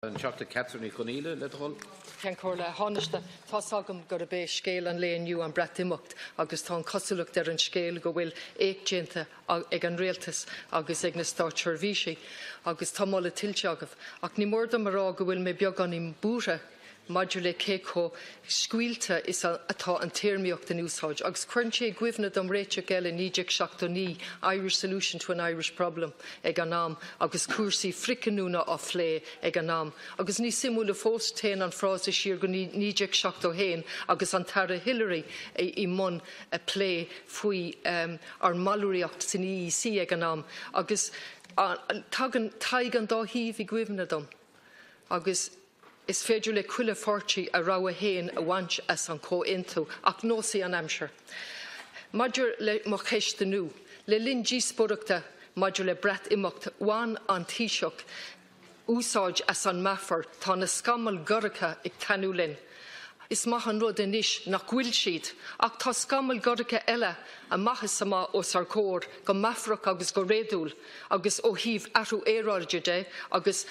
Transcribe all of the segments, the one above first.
TD Catherine Connolly, Ceann Comhairle Tánaiste tá sagam gur a bheith scéal an léonniu an breatimimeacht agus tá an cosúlacht ar an scéal go bhfuil éagdéanta ag an réaltas agus ag na stáit seirbhísí agus tá mála tiltte agah ach ní mór do marrá go bhfuil mé beag an im búra maidir le céco scuilte is atá an téirmíocht den úsáid agus chuirn sé gcuimhne dom réite geile níideag seachtaí Irish Solution to an Irish Problem ag an nám agus cuasaí fricanúna á phlé ag an nám agus ní simúla fós téin an frás siar go níideag seachtó héin agus an Tara Hillary I mun a phlé faoi ar malúíocht san EEC ag an nám agus taig an dá híomh I gcuimhne dom agus is féidir le cuile fortí a rá a héin a bhaint as an có-intú ach nósaí an aimsir. Maidir le mo cheiste nú, le linn díospóireachta maidir le breat imeacht bhain an taoiseach úsáid as an meafar tá na scamal goracha ag tanú linn. Is maith an rud inis nach bhfuil siad ach tá scamal goracha eile a maithas sama os ar cór go meafrach agus go réadúil agus ó híomh Athrú Aeráide de agus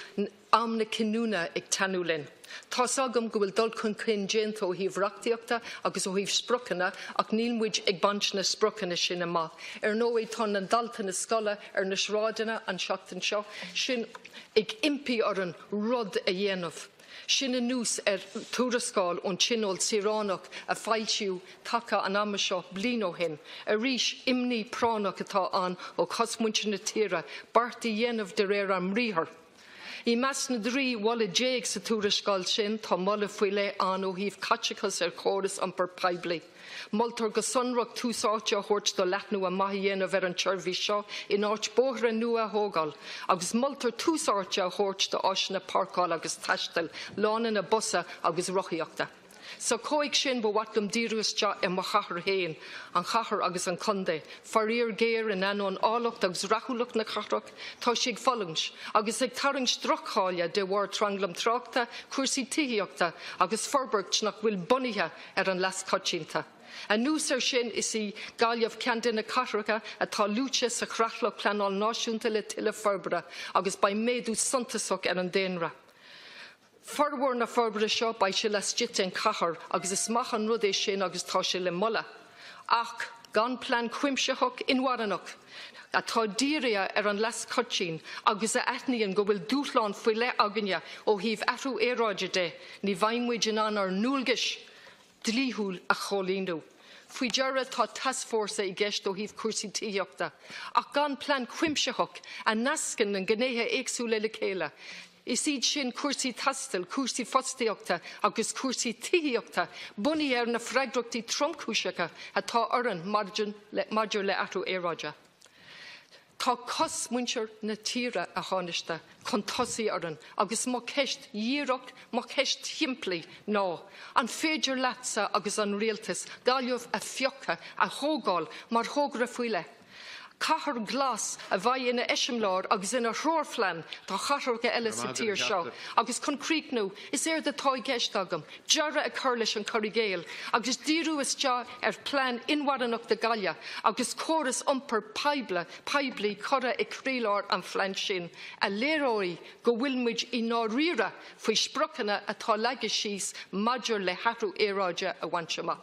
amna cinúna ag tanú linn. Tá sagam go bhfuil dul chun cinn déanta ó híomh reachtaíochta agus ó híomh sprochanna ach níl muid ag bant na sprochanna sin amach. Ar nóid tá na dalta na scola ar na sráideanna an seachtain seo sin ag impi ar an rud a dhéanamh. Sin a nús túrascáil ón tsinol siránach a fáiltiú taca an ama seo blin ó hin. A rís imní pránach atá an ó cosmuinte na tíre, bartaí dhéanamh de réir an mríthar. I meas na drí bhla déag sa túrascáil sin tá molla faoi le an ó híomh catchachas ar chóras an per peibli. Moltar go sunrach túsáte a thuirt do leathnú a maithíanamh ar an tseirbhí seo in áit bóthra nua a thógáil, agus moltar túsáte a thuirt do áisina parcáil agus taistil, lána na busa agus rochaíochta. So cóig sin bo watlam díruiste I mo chathair héin, an chathair agus an condé, faríor géir in anón álacht agus rachúlacht na chathrach, tá sig follings, agus ag tarring strocháile de bhar tranglam tráchta, cuasaí tííochta, agus fhorbairt nach bhfuil bunithe ar an las coitínta. A nús ar sin is I Gaillimhe ceantain na cathracha atá lúte sa chrathlach pleanáil náisiúnta le tuile forbara agus ba méadú suntasach ar an déanra. Forhór na forbara seo ba se le stiite an cathair agus is maith an rud é sin agus tá se le molla. Ach gan plan cuimseach inharanach atá díria ar an las coitín agus a aithníonn go bhfuil dúthláin faoi le aganne ó híomh Athrú Aeráide de ní bhaimmuid in an ar núlgais dlíthúil a cholíndú. Fui dearad tá task force I gceist ó híomh cuasaí tííochta ach gan plan cuimseach a nascin an gnéthe éagsúla le chéile. Is iad sin cuasaí tastal, cuasaí fostaíochta agus cuasaí tííochta bunaí ar na freigrachtaí tromchúiseacha atá oran maidir le Athrú Aeráide. Tá cosmuintear na tíre a Tánaiste chun tosaí oran agus má ceist díreacht má ceist thimplaí ná. An féidir leatsa agus an réaltas Gaillimhe a fiocha a thógáil mar thógra faoi le. Cathair ghlas a bhaid ina eisimlár agus ina thróirflean tá chathair go eile sa tír seo. Agus chun críicnú is de tá gceist agam, dearra a chur leis an Corrigéil, agus díú is te ar plán inharanach de Gaillimhe, agus córas iompar peibli chora I críláir an phlean sin, a léireoirí go bhfuil muid I náríra faoi sprochanna atá leige síos maidir le Athrú Aeráide a bhaint amach.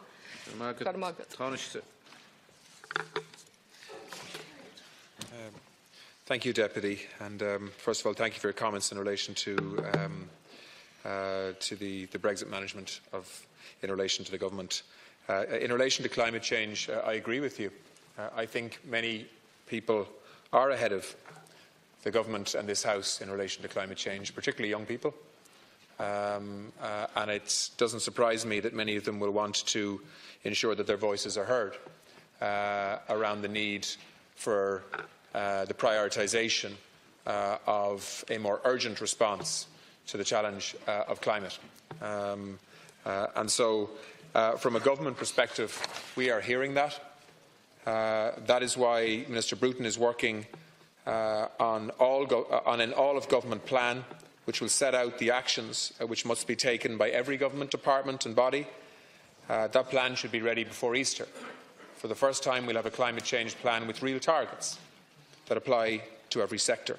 Thank you, Deputy. And first of all, thank you for your comments in relation to the Brexit management in relation to the government. In relation to climate change, I agree with you. I think many people are ahead of the government and this House in relation to climate change, particularly young people. And it doesn't surprise me that many of them will want to ensure that their voices are heard around the need for the prioritisation of a more urgent response to the challenge of climate. And so, from a government perspective, we are hearing that. That is why Minister Bruton is working on an all-of-government plan which will set out the actions which must be taken by every government department and body. That plan should be ready before Easter. For the first time, we'll have a climate change plan with real targets that apply to every sector.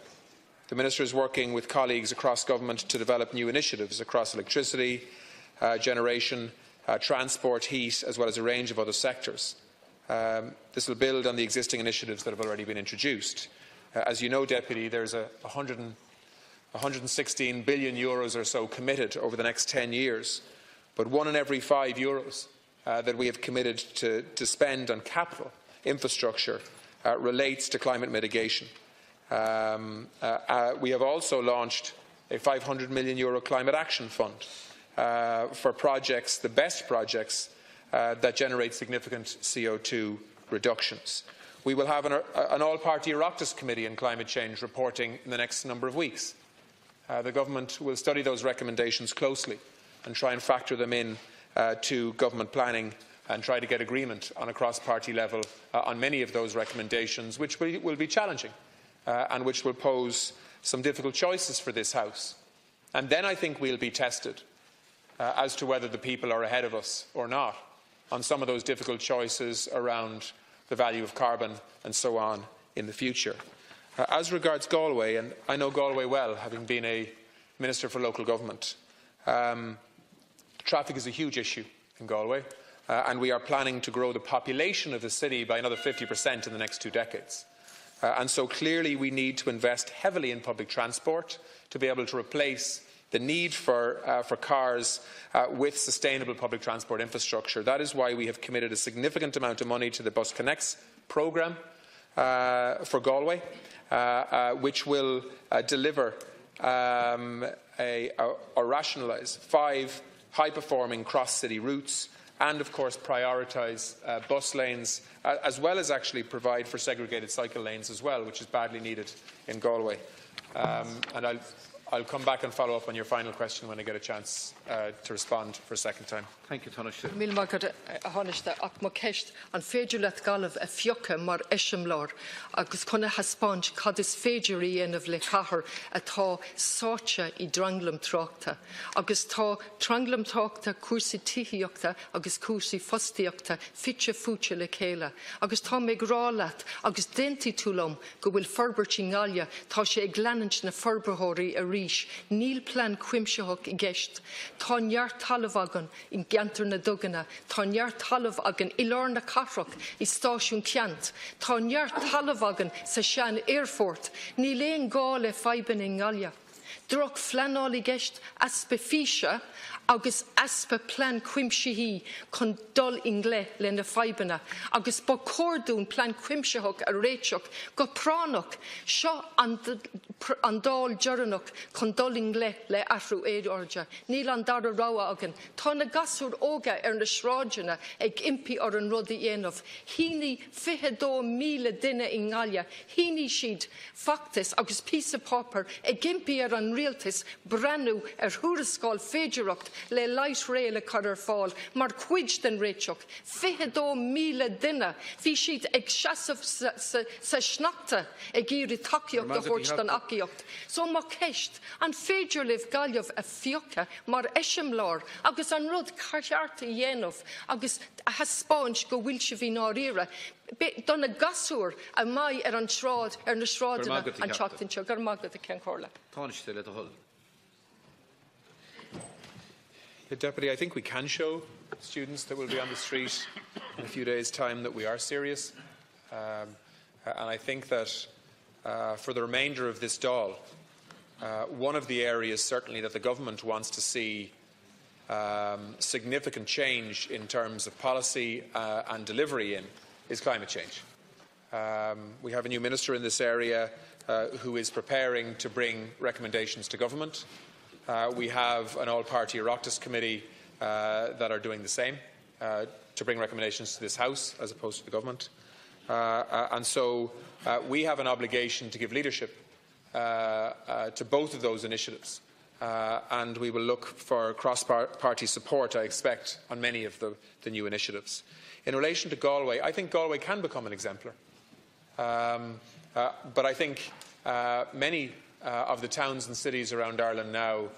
The Minister is working with colleagues across government to develop new initiatives across electricity, generation, transport, heat, as well as a range of other sectors. This will build on the existing initiatives that have already been introduced. As you know, Deputy, there is 116 billion euros or so committed over the next 10 years, but 1 in every 5 euros that we have committed to spend on capital infrastructure relates to climate mitigation. We have also launched a €500 million climate action fund for projects, the best projects that generate significant CO2 reductions. We will have an all-party Oireachtas committee on climate change reporting in the next number of weeks. The government will study those recommendations closely and try and factor them in to government planning and try to get agreement on a cross-party level on many of those recommendations, which will be challenging and which will pose some difficult choices for this House. And then I think we'll be tested as to whether the people are ahead of us or not on some of those difficult choices around the value of carbon and so on in the future. As regards Galway, and I know Galway well, having been a Minister for Local Government, traffic is a huge issue in Galway, and we are planning to grow the population of the city by another 50% in the next 2 decades. And so clearly we need to invest heavily in public transport to be able to replace the need for cars with sustainable public transport infrastructure. That is why we have committed a significant amount of money to the Bus Connects programme for Galway, which will deliver or rationalise 5 high-performing cross-city routes and, of course, prioritise bus lanes, as well as actually provide for segregated cycle lanes as well, which is badly needed in Galway. And I'll come back and follow up on your final question when I get a chance to respond for a second time. Thank you, Tánaiste. Míle mágad Tánaiste ach má ceist an féidir leat galamh a fiocha mar eisimlár agus chuna haspáint cad is féidir dhéanamh le cathair atá sáte I dranglam tráchta agus tá dranglam tráchta cuasaí tithiíochta agus cuasaí fostaíochta fitte fúte le chéile agus tá méid rá leat agus déntí túlam go bhfuil fhorbairt I ngáile tá sé ag leanant na forbarthirí a ríis níl plan cuimseach I gceist tá neart talamh agan in Gantar na Dugana, tá neart talamh agan I lár na Cathrach I stáisiún ceant, tá neart talamh agan sa sean Airfort, ní léon gá le feiban in ngáile. Drog fleanáil I gceist aspa físe agus aspa plan cuimsithí chun dul inglé le na feibanna agus ba cordún plan cuimseach a réiteach go pránach seo an dál dearannach chun dul inglé le Athrú Aeráide. Níl an dar a ráha agan. Tá na gasúr óga na sráideanna ag impi ar an rud I dhéanamh. Híní 22,000 duine I ngáile. Híní siad factas agus písa pápar ag impi ar an rialtas brenn ar thuarascáil féidearthacht le leit réile cadar fáil mar cuid den réiteach 22,000 duine bhí siad ag seasamh sa sneachta ag iarú takeíocht a thuirt den acaíocht. So má ceist an féidir libh gaillimh a fiocha mar eisimlár agus an rud cartearta dhéanamh agus a haspáint go bhfuil se bhí náíre. Donna gasúr a mai ar an sráid ar na sráideanna an teachtainse gur mágad a cén chomhairle. Tánaiste le do hol. Deputy, I think we can show students that will be on the street in a few days' time that we are serious. And I think that for the remainder of this Dáil, one of the areas certainly that the government wants to see significant change in terms of policy and delivery in is climate change. We have a new minister in this area who is preparing to bring recommendations to government. We have an all-party Oireachtas committee that are doing the same to bring recommendations to this House as opposed to the government. And so we have an obligation to give leadership to both of those initiatives. And we will look for cross-party support, I expect, on many of the new initiatives. In relation to Galway, I think Galway can become an exemplar. But I think many of the towns and cities around Ireland now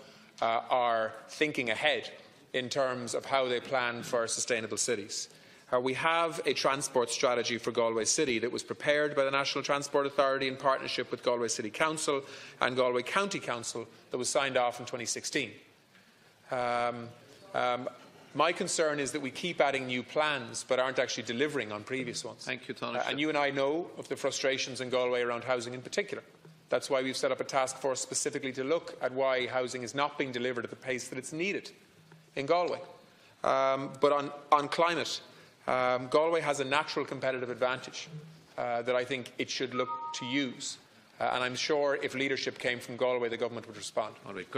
are thinking ahead in terms of how they plan for sustainable cities. We have a transport strategy for Galway City that was prepared by the National Transport Authority in partnership with Galway City Council and Galway County Council that was signed off in 2016. My concern is that we keep adding new plans but aren't actually delivering on previous ones. Thank you, Tánaiste. And you and I know of the frustrations in Galway around housing in particular. That's why we've set up a task force specifically to look at why housing is not being delivered at the pace that it's needed in Galway. But on climate, Galway has a natural competitive advantage that I think it should look to use. And I'm sure if leadership came from Galway, the government would respond. All right.